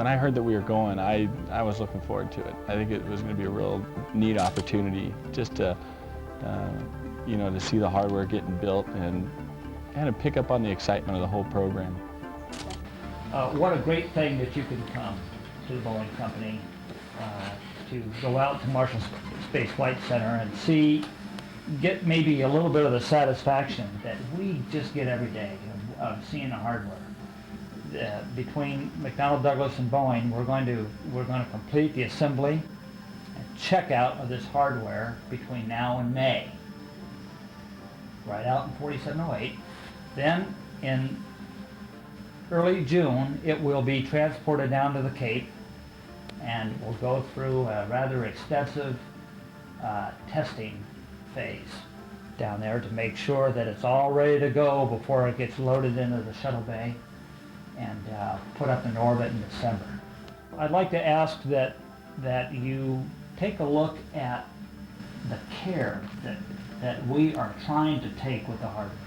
when I heard that we were going, I was looking forward to it. I think it was going to be a real neat opportunity just to, you know, to see the hardware getting built and kind of pick up on the excitement of the whole program. What a great thing that you could come to the Boeing company to go out to Marshall Space Flight Center and see, get maybe a little bit of the satisfaction that we just get every day of seeing the hardware. Between McDonnell Douglas and Boeing, we're going to complete the assembly and checkout of this hardware between now and May. Right out in 4708. Then in early June, it will be transported down to the Cape and will go through a rather extensive testing phase down there to make sure that it's all ready to go before it gets loaded into the shuttle bay and put up in orbit in December. I'd like to ask that you take a look at the care that we are trying to take with the hardware.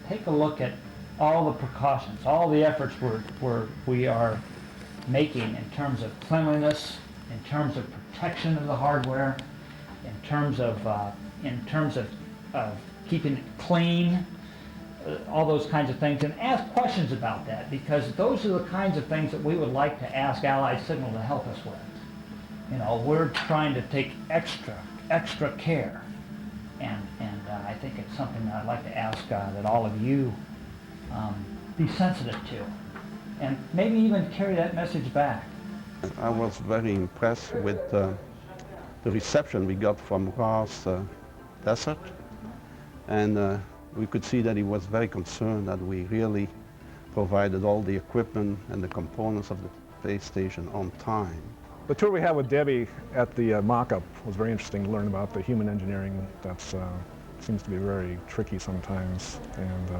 Take a look at all the precautions, all the efforts we are making in terms of cleanliness, in terms of protection of the hardware, in terms of keeping it clean, all those kinds of things, and ask questions about that, because those are the kinds of things that we would like to ask AlliedSignal to help us with. You know, we're trying to take extra care, and I think it's something that I'd like to ask that all of you be sensitive to, and maybe even carry that message back. I was very impressed with the reception we got from Ross Desert, and we could see that he was very concerned that we really provided all the equipment and the components of the space station on time. The tour we had with Debbie at the mock-up was very interesting to learn about the human engineering that seems to be very tricky sometimes, and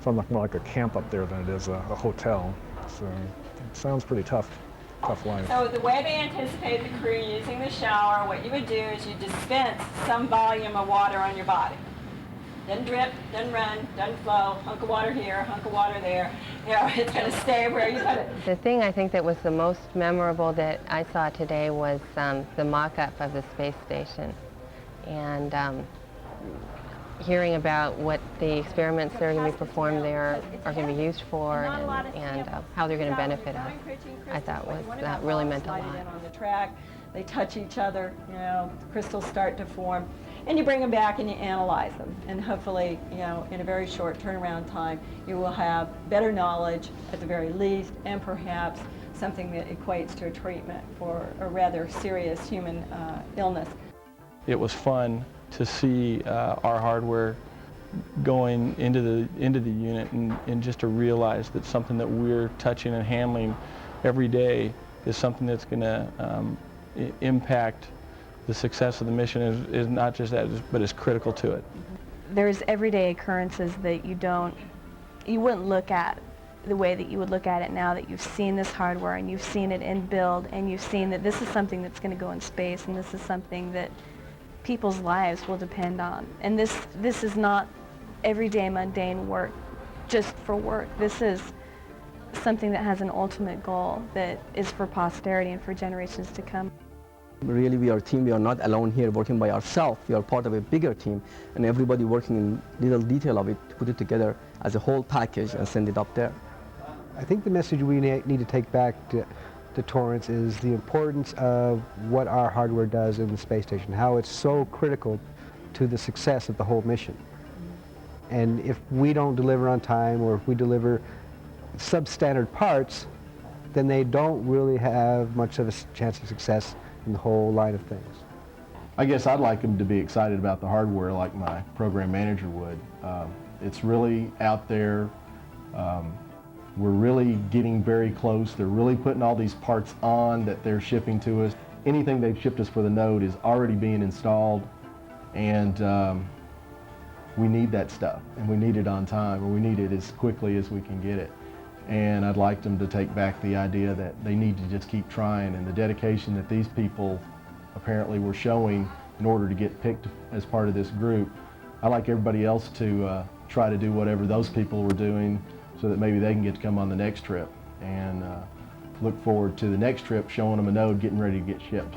sounds more like a camp up there than it is a hotel. So it sounds pretty tough life. So the way they anticipate the crew using the shower, what you would do is you dispense some volume of water on your body. Doesn't drip, doesn't run, doesn't flow, hunk of water here, hunk of water there. You know, it's going to stay where you put it. The thing I think that was the most memorable that I saw today was the mock-up of the space station, and hearing about what the experiments that are going to be performed there are going to be used for, and how they're going to benefit us. I thought really meant a lot. On the track, they touch each other, you know, crystals start to form. And you bring them back and you analyze them, and hopefully, you know, in a very short turnaround time, you will have better knowledge at the very least, and perhaps something that equates to a treatment for a rather serious human illness. It was fun to see our hardware going into the unit, and just to realize that something that we're touching and handling every day is something that's going to impact the success of the mission, is not just that, but is critical to it. There's everyday occurrences that you wouldn't look at the way that you would look at it now that you've seen this hardware and you've seen it in build, and you've seen that this is something that's going to go in space, and this is something that people's lives will depend on. And this is not everyday mundane work just for work. This is something that has an ultimate goal that is for posterity and for generations to come. Really, we are a team. We are not alone here working by ourselves. We are part of a bigger team, and everybody working in little detail of it to put it together as a whole package and send it up there. I think the message we need to take back to Torrance is the importance of what our hardware does in the space station, how it's so critical to the success of the whole mission. And if we don't deliver on time, or if we deliver substandard parts, then they don't really have much of a chance of success in the whole line of things. I guess I'd like them to be excited about the hardware like my program manager would. It's really out there. We're really getting very close. They're really putting all these parts on that they're shipping to us. Anything they've shipped us for the node is already being installed, and we need that stuff, and we need it on time, and we need it as quickly as we can get it. And I'd like them to take back the idea that they need to just keep trying, and the dedication that these people apparently were showing in order to get picked as part of this group. I'd like everybody else to try to do whatever those people were doing so that maybe they can get to come on the next trip. And look forward to the next trip showing them a node getting ready to get shipped.